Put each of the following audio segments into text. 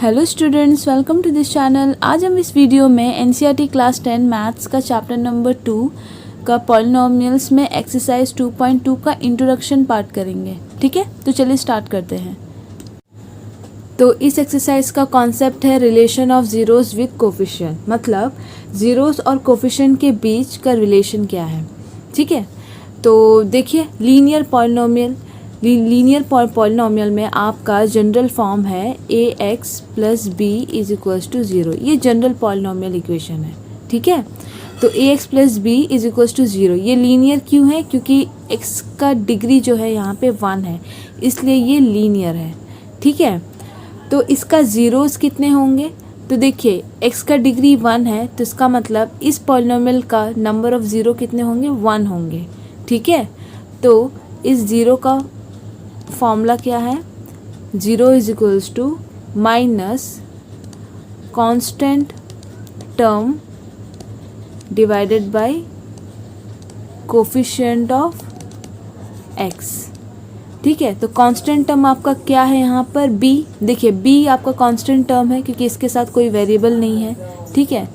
Hello students, welcome to this channel. आज हम इस वीडियो में एनसीईआरटी क्लास 10 मैथ्स का चैप्टर नंबर 2 का पॉलिनोमियल्स में एक्सरसाइज 2.2 का इंट्रोडक्शन पार्ट करेंगे। ठीक है, तो चलिए स्टार्ट करते हैं। तो इस एक्सरसाइज का कॉन्सेप्ट है relation of zeros with coefficient, मतलब ज़ीरोज़ और कोफिशिएंट के बीच का रिलेशन क्या है। ठीक है, तो देखिए लीनियर पॉलिनोमियल में आपका जनरल फॉर्म है ax plus b is equals to 0। ये जनरल पॉलिनोमियल इक्वेशन है। ठीक है, तो ax plus b is equals to 0 ये लीनियर क्यों है? क्योंकि x का डिग्री जो है यहाँ पे 1 है, इसलिए ये लीनियर है। ठीक है, तो इसका ज़ीरोज़ कितने होंगे? तो देखिए x का डिग्री 1 है, तो इसका मतलब इस पॉलिनोमियल का नंबर ऑफ़ ज़ीरो कितने होंगे? 1 होंगे। ठीक है, तो इस ज़ीरो का फॉर्मूला क्या है? 0 is equals to minus constant term divided by coefficient of x। ठीक है, तो कांस्टेंट टर्म आपका क्या है यहाँ पर? b। देखिए b आपका कांस्टेंट टर्म है क्योंकि इसके साथ कोई वेरिएबल नहीं है। ठीक है,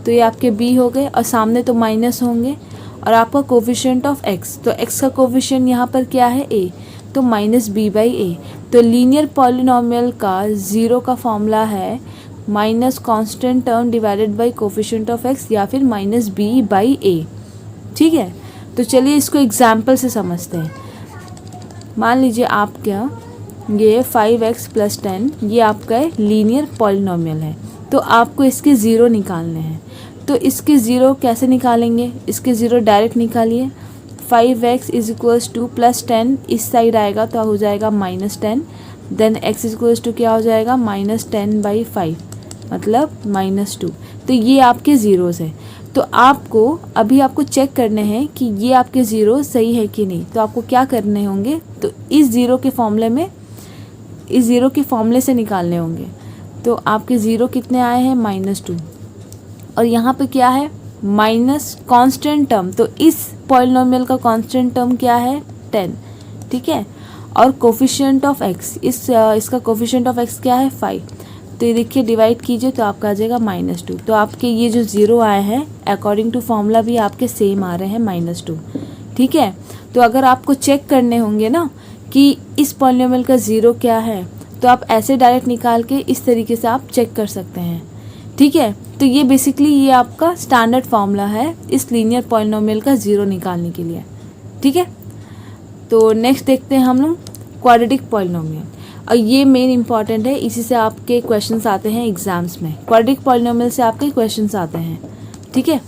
तो ये आपके b हो गए और सामने तो माइनस होंगे और आपका कोफिशिएंट ऑफ x, तो x का कोफिशिएंट यहाँ पर क्या है? a, तो माइनस बी बाई ए। तो लीनियर पॉलिनोमियल का ज़ीरो का फॉर्मूला है minus constant term divided by coefficient of x या फिर माइनस बी बाई ए। ठीक है, तो चलिए इसको एग्जाम्पल से समझते हैं। मान लीजिए आपका ये 5x प्लस 10 ये आपका लीनियर पॉलिनोमियल है, तो आपको इसके ज़ीरो निकालने हैं। तो इसके ज़ीरो कैसे निकालेंगे? इसके ज़ीरो डायरेक्ट निकालिए। 5x is equals two plus 10 इस साइड आएगा तो हो जाएगा minus 10, then x is equals to क्या हो जाएगा? माइनस 10 बाई 5 मतलब माइनस 2। तो ये आपके ज़ीरोज़ है। तो आपको आपको चेक करने हैं कि ये आपके ज़ीरो सही है कि नहीं। तो आपको क्या करने होंगे? तो इस ज़ीरो के फॉर्मूले से निकालने होंगे। तो आपके ज़ीरो कितने आए हैं? माइनस 2। और यहाँ पे क्या है? माइनस कांस्टेंट टर्म, तो इस पॉलिनोमियल का कांस्टेंट टर्म क्या है? 10। ठीक है, और कोफिशिएंट ऑफ x इसका कोफिशिएंट ऑफ x क्या है? 5। तो ये देखिए डिवाइड कीजिए तो आपका आ जाएगा माइनस 2। तो आपके ये जो ज़ीरो आए हैं अकॉर्डिंग टू फॉर्मूला भी आपके सेम आ रहे हैं माइनस 2। ठीक है, तो अगर आपको चेक करने होंगे ना कि इस पॉलिनोमियल का ज़ीरो क्या है, तो आप ऐसे डायरेक्ट निकाल के इस तरीके से आप चेक कर सकते हैं। ठीक है, तो ये बेसिकली ये आपका स्टैंडर्ड फार्मूला है इस लीनियर पॉलिनोमियल का ज़ीरो निकालने के लिए। ठीक है, तो नेक्स्ट देखते हैं हम लोग क्वाड्रेटिक पॉलिनोमियल, और ये मेन इंपॉर्टेंट है, इसी से आपके क्वेश्चंस आते हैं एग्जाम्स में। क्वाड्रेटिक पॉलिनोमियल से आपके क्वेश्चंस आते हैं। ठीक है,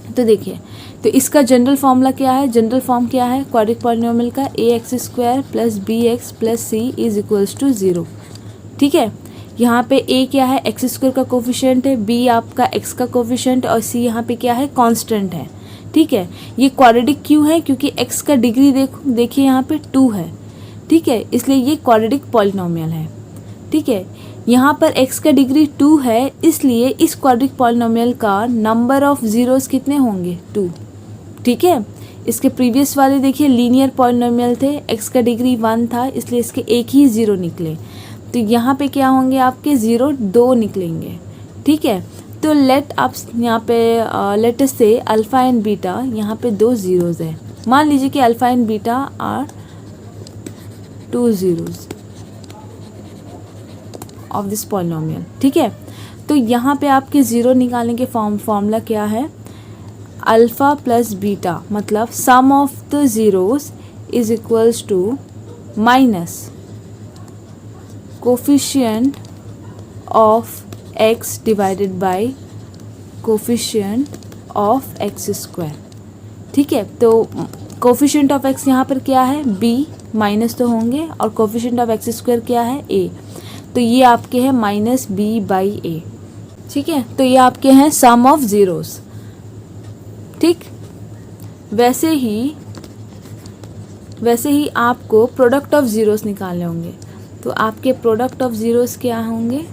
तो देखिए तो इसका जनरल फार्मूला क्या है? जनरल फॉर्म क्या है क्वाड्रेटिक पॉलिनोमियल का? ax² plus bx plus c is equals to 0। ठीक है, यहाँ पे a क्या है? x² का कोफिशिएंट है, b आपका x का कोफिशिएंट और c यहाँ पे क्या है? कांस्टेंट है। ठीक है, ये क्वाड्रेटिक क्यों है? क्योंकि x का डिग्री देखिए यहाँ पे 2 है। ठीक है, इसलिए ये क्वाड्रेटिक पॉलिनोमियल है। ठीक है, यहाँ पर x का डिग्री 2 है, इसलिए इस क्वाड्रेटिक पॉलिनोमियल का नंबर ऑफ ज़ीरोज़ कितने होंगे? 2। ठीक है, इसके प्रीवियस वाले देखिए लीनियर पॉलिनोमियल थे, x का डिग्री 1 था, इसलिए इसके एक ही ज़ीरो निकले। तो यहाँ पे क्या होंगे? आपके ज़ीरो 2 निकलेंगे। ठीक है, तो यहाँ पे लेट अस से अल्फ़ा एंड बीटा, यहाँ पे 2 ज़ीरोज़ है। मान लीजिए कि alpha and beta are 2 zeros of this polynomial. ठीक है, तो यहाँ पे आपके ज़ीरो निकालने के फॉर्मूला क्या है? अल्फ़ा प्लस बीटा मतलब sum of the zeros is equals to minus coefficient of x divided by coefficient of x²। ठीक है, तो कोफिशिएंट ऑफ x यहाँ पर क्या है? b, माइनस तो होंगे, और कोफिशिएंट ऑफ x² क्या है? a, तो ये आपके हैं माइनस बी बाई ए। ठीक है, तो ये आपके हैं सम ऑफ ज़ीरोज़। ठीक, वैसे ही आपको प्रोडक्ट ऑफ ज़ीरोज़ निकालने होंगे। तो आपके प्रोडक्ट ऑफ ज़ीरोज़ क्या होंगे?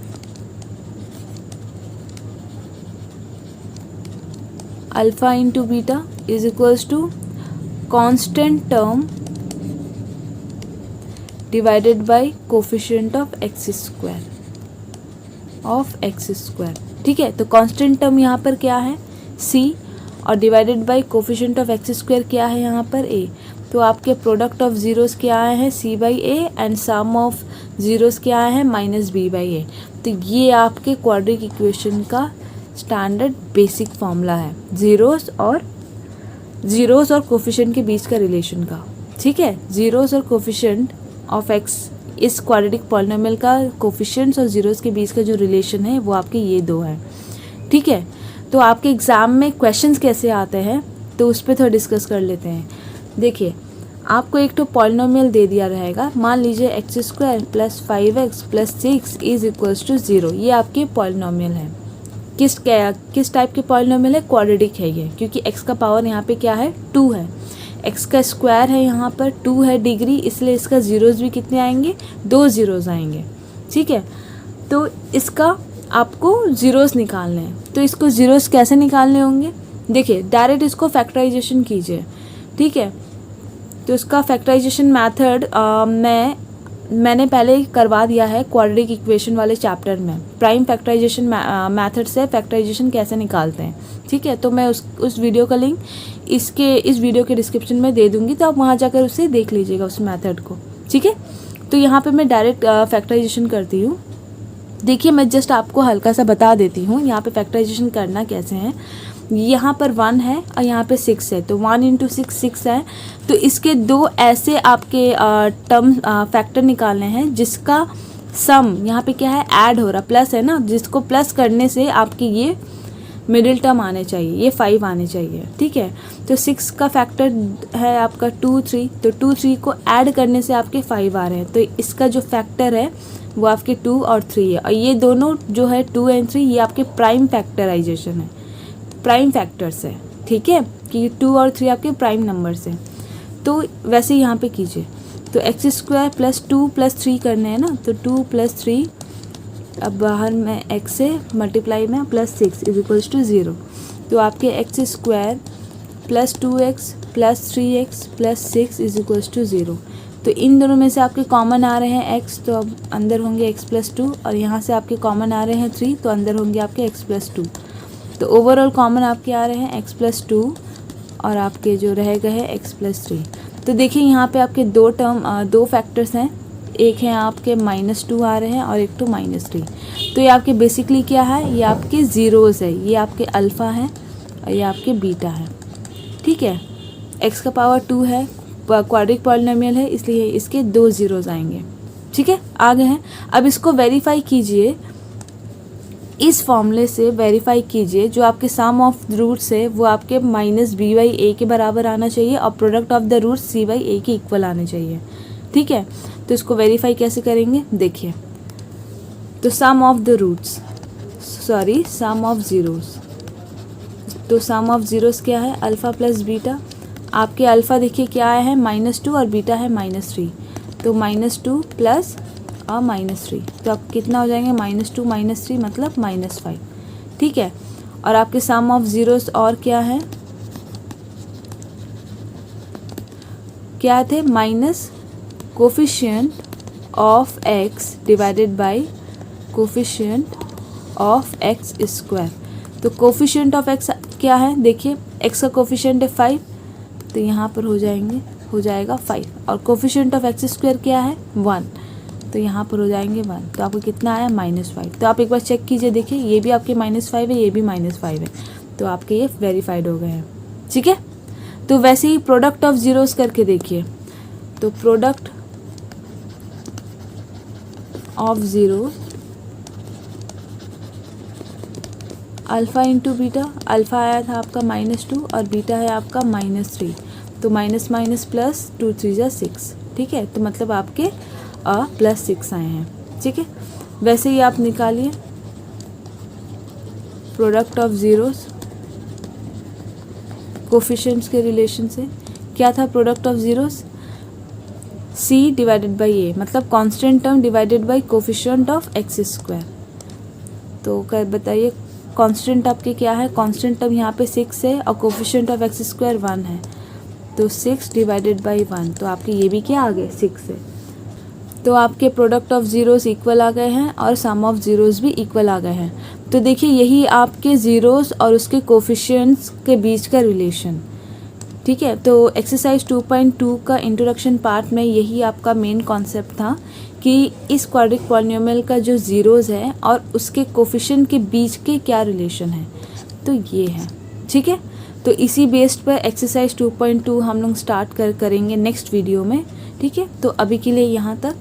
Alpha into beta is equals to constant term divided by coefficient of x²। Of x square. ठीक है, तो कांस्टेंट टर्म यहाँ पर क्या है c और divided by coefficient of x square क्या है यहाँ पर a। तो आपके प्रोडक्ट ऑफ जीरोस क्या आए हैं c by a and sum of zeros क्या आए हैं माइनस b बाई ए। तो ये आपके क्वाड्रिक इक्वेशन का स्टैंडर्ड बेसिक फॉर्मूला है जीरोस और कोफिशिएंट के बीच का रिलेशन का। ठीक है, जीरोस और कोफिशिएंट ऑफ एक्स, इस क्वाड्रेटिक पॉलिनोमियल का कोफिशिएंट्स और जीरोस के बीच का जो रिलेशन है वो आपके ये दो हैं। ठीक है, तो आपके एग्ज़ाम में क्वेश्चंस कैसे आते हैं तो उस पर थोड़ा डिस्कस कर लेते हैं। देखिए, आपको एक तो पॉलिनोमियल दे दिया रहेगा, मान लीजिए x square plus 5x plus 6 is equals to 0। ये आपके पॉलिनोमियल है। किस टाइप के पॉलिनोमियल है? क्वाड्रेटिक है ये, क्योंकि x का पावर यहाँ पे क्या है 2 है, x का स्क्वायर है यहाँ पर 2 है डिग्री, इसलिए इसका जीरोस भी कितने आएंगे 2 जीरोस आएंगे। ठीक है, तो इसका आपको जीरोस निकालने हैं। तो इसको जीरोस कैसे निकालने होंगे? देखिए, डायरेक्ट इसको फैक्टराइजेशन कीजिए। ठीक है, तो इसका फैक्टराइजेशन मेथड मैंने पहले करवा दिया है क्वाड्रेटिक इक्वेशन वाले चैप्टर में, प्राइम फैक्टराइजेशन मेथड से फैक्टराइजेशन कैसे निकालते हैं। ठीक है, तो मैं उस वीडियो का लिंक इस वीडियो के डिस्क्रिप्शन में दे दूँगी, तो आप वहाँ जाकर उसे देख लीजिएगा उस मेथड को। ठीक है, तो यहाँ पे मैं डायरेक्ट फैक्टराइजेशन करती हूँ। देखिए, मैं जस्ट आपको हल्का सा बता देती हूँ यहाँ पे फैक्टराइजेशन करना कैसे है। यहाँ पर 1 है और यहाँ पे 6 है, तो 1 इंटू 6 है। तो इसके दो ऐसे आपके टर्म फैक्टर निकालने हैं जिसका सम यहाँ पे क्या है ऐड हो रहा, प्लस है ना, जिसको प्लस करने से आपके ये मिडिल टर्म आने चाहिए, ये 5 आने चाहिए। ठीक है, तो 6 का फैक्टर है आपका 2 3, तो 2 3 को ऐड करने से आपके 5 आ रहे हैं। तो इसका जो फैक्टर है वो आपके 2 और 3 है, और ये दोनों जो है 2 एंड 3 ये आपके प्राइम फैक्टराइजेशन है, प्राइम फैक्टर्स है। ठीक है, कि 2 और 3 आपके प्राइम नंबर्स हैं। तो वैसे यहाँ पे कीजिए, तो एक्स स्क्वायर प्लस 2 प्लस 3 करने हैं ना, तो 2 प्लस 3, अब बाहर में x से मल्टीप्लाई में प्लस 6 इज इक्वल्स टू 0। तो आपके x square plus 2x plus 3x plus 6 is equals to 0। तो इन दोनों में से आपके कॉमन आ रहे हैं x, तो अब अंदर होंगे x प्लस 2, और यहाँ से आपके कॉमन आ रहे हैं 3, तो अंदर होंगे आपके x प्लस 2। तो ओवरऑल कॉमन आपके आ रहे हैं x प्लस 2 और आपके जो रह गए हैं x प्लस 3। तो देखिए, यहाँ पे आपके दो फैक्टर्स हैं, एक है आपके -2 आ रहे हैं और एक तो -3। तो ये आपके बेसिकली क्या है, ये आपके ज़ीरोज़ है, ये आपके अल्फ़ा है और ये आपके बीटा है। ठीक है, x का पावर 2 है, क्वाड्रिक पॉलिनोमियल है, इसलिए इसके 2 ज़ीरोज़ आएंगे। ठीक है, आगे हैं। अब इसको वेरीफाई कीजिए, इस फॉर्मूले से वेरीफाई कीजिए, जो आपके सम ऑफ रूट्स है वो आपके -b/a के बराबर आना चाहिए और product of the roots c/a के इक्वल आने चाहिए। ठीक है, तो इसको वेरीफाई कैसे करेंगे? देखिए, तो सम ऑफ ज़ीरोस, तो सम ऑफ ज़ीरोस क्या है अल्फ़ा प्लस बीटा। आपके अल्फ़ा देखिए क्या है -2 और बीटा है -3, तो -2 प्लस और -3, तो आप कितना हो जाएंगे -2 -3 मतलब -5। ठीक है, और आपके सम ऑफ ज़ीरोस और क्या है, क्या थे minus coefficient of x divided by coefficient of x square. तो कोफिशिएंट ऑफ x क्या है, देखिए x का कोफिशिएंट है 5, तो यहाँ पर हो जाएगा 5, और कोफिशिएंट ऑफ एक्स स्क्वायर क्या है 1, तो यहाँ पर हो जाएंगे 1। तो आपको कितना आया -5। तो आप एक बार चेक कीजिए, देखिए ये भी आपके -5 है, ये भी -5 है, तो आपके ये वेरीफाइड हो गए हैं। ठीक है, तो वैसे ही प्रोडक्ट ऑफ ज़ीरोस करके देखिए, तो product of zero alpha into beta, alpha आया था आपका -2 और बीटा है आपका -3, तो माइनस माइनस प्लस 2 3 जा 6। ठीक है, तो मतलब आपके +6 आए हैं। ठीक है, वैसे ही आप निकालिए प्रोडक्ट ऑफ ज़ीरोस कोफिशिएंट्स के रिलेशन से। क्या था product of zeros? c divided by a, मतलब constant term divided by coefficient of x square. तो कर बताइए कांस्टेंट आपके क्या है, कांस्टेंट टर्म यहाँ पे 6 है और कोफिशिएंट ऑफ एक्स स्क्वायर 1 है, तो 6 डिवाइडेड बाई 1, तो आपके ये भी क्या आ गए 6 है। तो आपके प्रोडक्ट ऑफ ज़ीरोज़ इक्वल आ गए हैं और सम ऑफ ज़ीरोज़ भी इक्वल आ गए हैं। तो देखिए यही आपके ज़ीरोज़ और उसके कोफिशिएंट्स के बीच का रिलेशन, ठीक है। तो एक्सरसाइज 2.2 का इंट्रोडक्शन पार्ट में यही आपका मेन कॉन्सेप्ट था कि इस क्वाड्रिक पॉलिनोमियल का जो ज़ीरोज़ है और उसके कोफिशिएंट के बीच के क्या रिलेशन है, तो ये है, ठीक है। तो इसी बेस्ड पर एक्सरसाइज 2.2 हम लोग स्टार्ट करेंगे नेक्स्ट वीडियो में, ठीक है। तो अभी के लिए यहाँ तक।